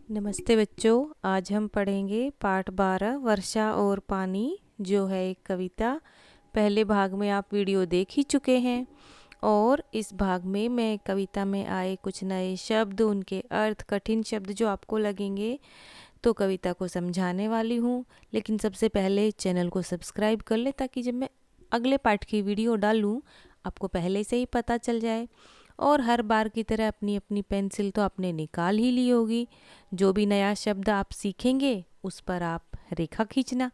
नमस्ते बच्चों। आज हम पढ़ेंगे पाठ 12 वर्षा और पानी, जो है एक कविता। पहले भाग में आप वीडियो देख ही चुके हैं और इस भाग में मैं कविता में आए कुछ नए शब्द, उनके अर्थ, कठिन शब्द जो आपको लगेंगे तो कविता को समझाने वाली हूँ। लेकिन सबसे पहले चैनल को सब्सक्राइब कर ले ताकि जब मैं अगले पाठ की वीडियो डालूँ आपको पहले से ही पता चल जाए। और हर बार की तरह अपनी अपनी पेंसिल तो आपने निकाल ही ली होगी। जो भी नया शब्द आप सीखेंगे उस पर आप रेखा खींचना,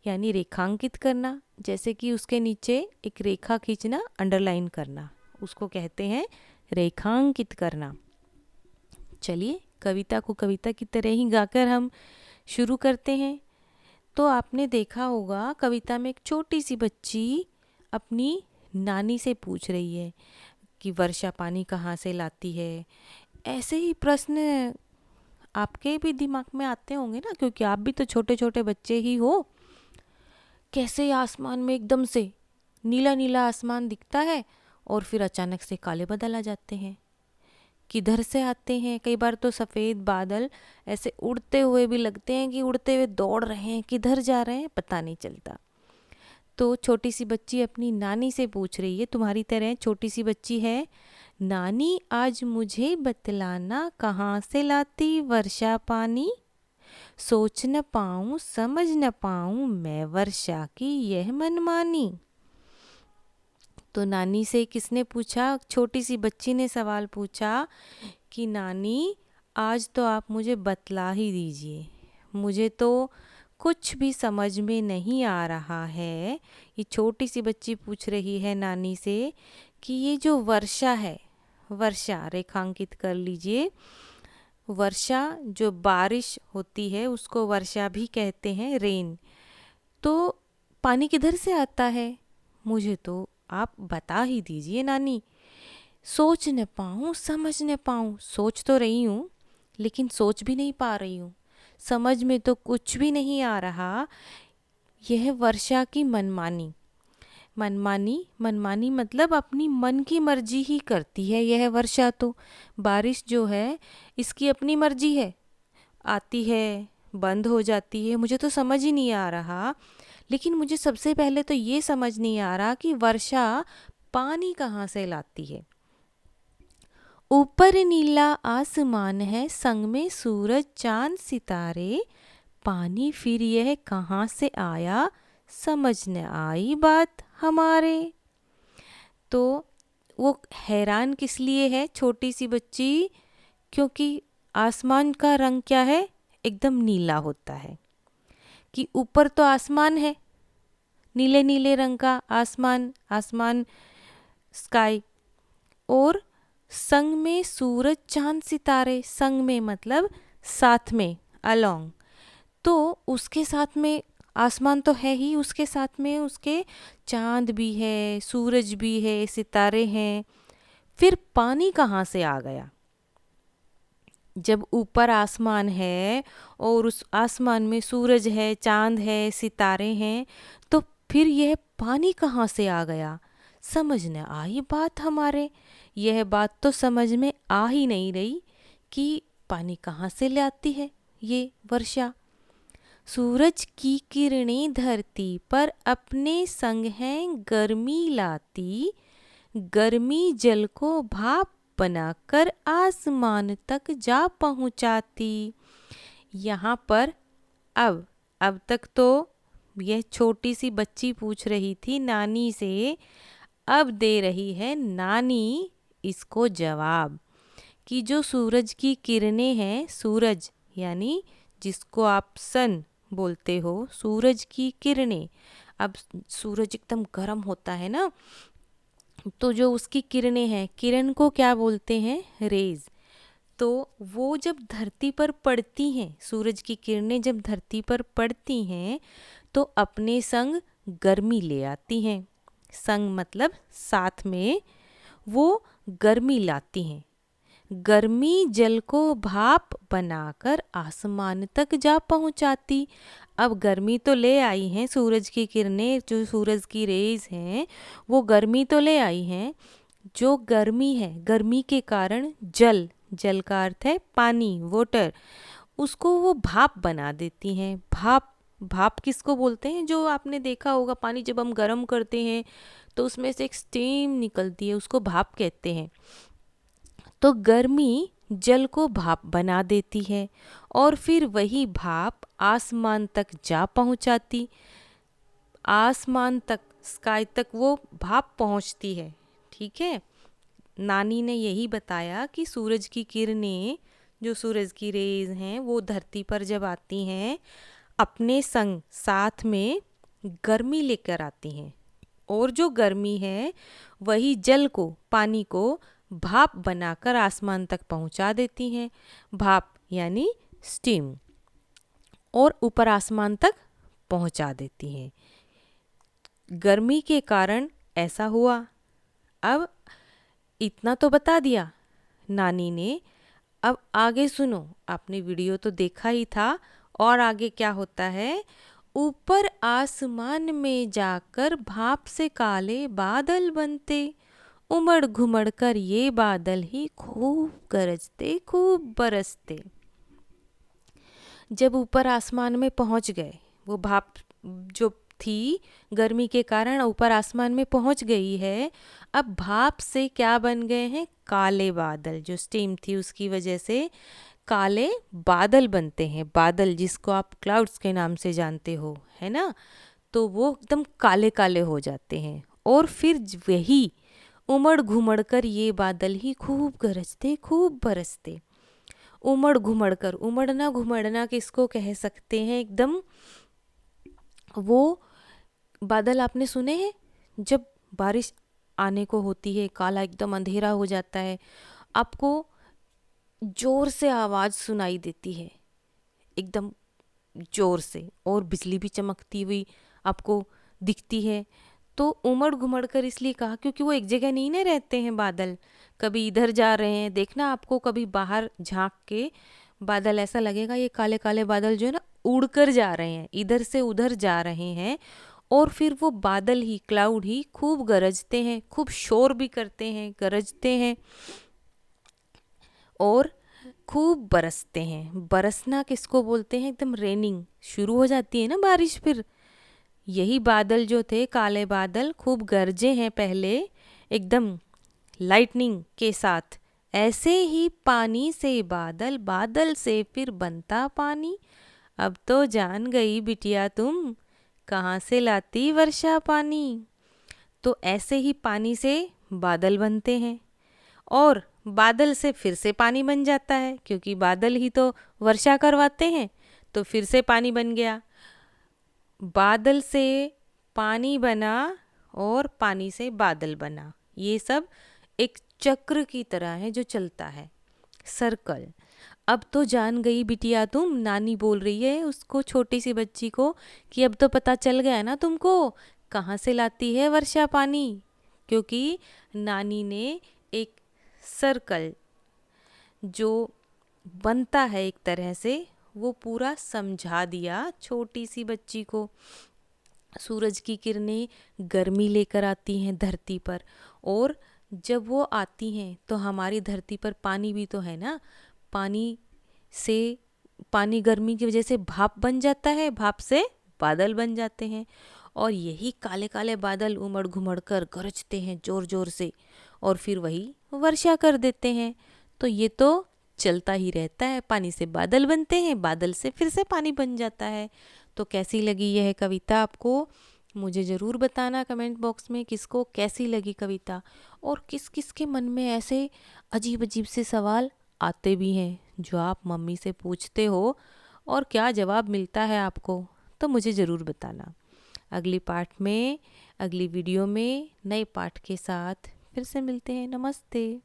यानी रेखांकित करना। जैसे कि उसके नीचे एक रेखा खींचना, अंडरलाइन करना, उसको कहते हैं रेखांकित करना। चलिए कविता को कविता की तरह ही गाकर हम शुरू करते हैं। तो आपने देखा होगा कविता में एक छोटी सी बच्ची अपनी नानी से पूछ रही है कि वर्षा पानी कहाँ से लाती है। ऐसे ही प्रश्न आपके भी दिमाग में आते होंगे ना, क्योंकि आप भी तो छोटे छोटे बच्चे ही हो। कैसे आसमान में एकदम से नीला नीला आसमान दिखता है और फिर अचानक से काले बादल आ जाते हैं। किधर से आते हैं? कई बार तो सफ़ेद बादल ऐसे उड़ते हुए भी लगते हैं कि उड़ते हुए दौड़ रहे हैं, किधर जा रहे हैं पता नहीं चलता। तो छोटी सी बच्ची अपनी नानी से पूछ रही है, तुम्हारी तरह छोटी सी बच्ची है। नानी आज मुझे बतलाना, कहाँ से लाती वर्षा पानी? सोच न पाऊं समझ न पाऊं मैं वर्षा की यह मनमानी। तो नानी से किसने पूछा? छोटी सी बच्ची ने सवाल पूछा कि नानी आज तो आप मुझे बतला ही दीजिए, मुझे तो कुछ भी समझ में नहीं आ रहा है। ये छोटी सी बच्ची पूछ रही है नानी से कि ये जो वर्षा है, वर्षा रेखांकित कर लीजिए। वर्षा जो बारिश होती है उसको वर्षा भी कहते हैं, रेन। तो पानी किधर से आता है? मुझे तो आप बता ही दीजिए नानी। सोच न पाऊँ समझ न पाऊँ, सोच तो रही हूँ लेकिन सोच भी नहीं पा रही हूँ, समझ में तो कुछ भी नहीं आ रहा। यह वर्षा की मनमानी। मनमानी मनमानी मतलब अपनी मन की मर्जी ही करती है यह वर्षा। तो बारिश जो है इसकी अपनी मर्जी है, आती है बंद हो जाती है, मुझे तो समझ ही नहीं आ रहा। लेकिन मुझे सबसे पहले तो ये समझ नहीं आ रहा कि वर्षा पानी कहाँ से लाती है। ऊपर नीला आसमान है, संग में सूरज चांद सितारे, पानी फिर यह कहाँ से आया, समझ न आई बात हमारे। तो वो हैरान किस लिए है छोटी सी बच्ची? क्योंकि आसमान का रंग क्या है? एकदम नीला होता है। कि ऊपर तो आसमान है, नीले नीले रंग का आसमान, आसमान स्काई, और संग में सूरज चांद सितारे। संग में मतलब साथ में, अलोंग। तो उसके साथ में आसमान तो है ही, उसके साथ में उसके चांद भी है, सूरज भी है, सितारे हैं। फिर पानी कहाँ से आ गया? जब ऊपर आसमान है और उस आसमान में सूरज है, चांद है, सितारे हैं, तो फिर यह पानी कहाँ से आ गया? समझ न आई बात हमारे। यह बात तो समझ में आ ही नहीं रही कि पानी कहाँ से लाती है ये वर्षा। सूरज की किरणें धरती पर अपने संग हैं गर्मी लाती, गर्मी जल को भाप बनाकर आसमान तक जा पहुंचाती। यहाँ पर अब तक तो यह छोटी सी बच्ची पूछ रही थी नानी से, अब दे रही है नानी इसको जवाब कि जो सूरज की किरणें हैं, सूरज यानी जिसको आप सन बोलते हो, सूरज की किरणें। अब सूरज एकदम गर्म होता है ना, तो जो उसकी किरणें हैं, किरण को क्या बोलते हैं? रेज। तो वो जब धरती पर पड़ती हैं, सूरज की किरणें जब धरती पर पड़ती हैं तो अपने संग गर्मी ले आती हैं। संग मतलब साथ में, वो गर्मी लाती हैं। गर्मी जल को भाप बनाकर आसमान तक जा पहुंचाती। अब गर्मी तो ले आई हैं सूरज की किरणें, जो सूरज की रेज हैं वो गर्मी तो ले आई हैं। जो गर्मी है, गर्मी के कारण जल, जल का अर्थ है पानी, वाटर, उसको वो भाप बना देती हैं। भाप भाप किसको बोलते हैं? जो आपने देखा होगा पानी जब हम गर्म करते हैं तो उसमें से एक स्टीम निकलती है, उसको भाप कहते हैं। तो गर्मी जल को भाप बना देती है और फिर वही भाप आसमान तक जा पहुंचाती, आसमान तक, स्काई तक वो भाप पहुंचती है। ठीक है, नानी ने यही बताया कि सूरज की किरणें, जो सूरज की रेज हैं, वो धरती पर जब आती हैं अपने संग साथ में गर्मी लेकर आती हैं, और जो गर्मी है वही जल को, पानी को भाप बनाकर आसमान तक पहुंचा देती हैं। भाप यानी स्टीम, और ऊपर आसमान तक पहुंचा देती हैं। गर्मी के कारण ऐसा हुआ। अब इतना तो बता दिया नानी ने, अब आगे सुनो। आपने वीडियो तो देखा ही था, और आगे क्या होता है? ऊपर आसमान में जाकर भाप से काले बादल बनते, उमड़ घुमड़ कर ये बादल ही खूब गरजते, खूब बरसते। जब ऊपर आसमान में पहुंच गए, वो भाप जो थी गर्मी के कारण ऊपर आसमान में पहुंच गई है, अब भाप से क्या बन गए हैं? काले बादल। जो स्टीम थी उसकी वजह से काले बादल बनते हैं। बादल जिसको आप क्लाउड्स के नाम से जानते हो, है ना? तो वो एकदम काले काले हो जाते हैं, और फिर वही उमड़ घुमड़ कर ये बादल ही खूब गरजते, खूब बरसते। उमड़ घुमड़ कर, उमड़ना घुमड़ना किसको कह सकते हैं? एकदम वो बादल आपने सुने हैं जब बारिश आने को होती है, काला एकदम अंधेरा हो जाता है, आपको जोर से आवाज़ सुनाई देती है, एकदम जोर से, और बिजली भी चमकती हुई आपको दिखती है। तो उमड़ घुमड़ कर इसलिए कहा क्योंकि वो एक जगह नहीं ना रहते हैं बादल, कभी इधर जा रहे हैं। देखना आपको कभी बाहर झांक के बादल ऐसा लगेगा ये काले काले बादल जो है ना उड़कर जा रहे हैं, इधर से उधर जा रहे हैं, और फिर वो बादल ही, क्लाउड ही खूब गरजते हैं, खूब शोर भी करते हैं, गरजते हैं, और खूब बरसते हैं। बरसना किसको बोलते हैं? एकदम रेनिंग शुरू हो जाती है ना बारिश। फिर यही बादल जो थे काले बादल खूब गरजे हैं पहले, एकदम लाइटनिंग के साथ। ऐसे ही पानी से बादल, बादल से फिर बनता पानी। अब तो जान गई बिटिया तुम, कहाँ से लाती वर्षा पानी। तो ऐसे ही पानी से बादल बनते हैं, और बादल से फिर से पानी बन जाता है, क्योंकि बादल ही तो वर्षा करवाते हैं। तो फिर से पानी बन गया, बादल से पानी बना, और पानी से बादल बना। ये सब एक चक्र की तरह है जो चलता है, सर्कल। अब तो जान गई बिटिया तुम, नानी बोल रही है उसको, छोटी सी बच्ची को, कि अब तो पता चल गया ना तुमको कहाँ से लाती है वर्षा पानी। क्योंकि नानी ने एक सर्कल जो बनता है एक तरह से, वो पूरा समझा दिया छोटी सी बच्ची को। सूरज की किरणें गर्मी लेकर आती हैं धरती पर, और जब वो आती हैं तो हमारी धरती पर पानी भी तो है ना, पानी से, पानी गर्मी की वजह से भाप बन जाता है, भाप से बादल बन जाते हैं, और यही काले काले बादल उमड़ घुमड़ कर गरजते हैं जोर जोर से, और फिर वही वर्षा कर देते हैं। तो ये तो चलता ही रहता है, पानी से बादल बनते हैं, बादल से फिर से पानी बन जाता है। तो कैसी लगी यह कविता आपको? मुझे ज़रूर बताना कमेंट बॉक्स में किसको कैसी लगी कविता, और किस किस के मन में ऐसे अजीब अजीब से सवाल आते भी हैं जो आप मम्मी से पूछते हो, और क्या जवाब मिलता है आपको, तो मुझे ज़रूर बताना। अगली पार्ट में, अगली वीडियो में नए पाठ के साथ फिर से मिलते हैं। नमस्ते।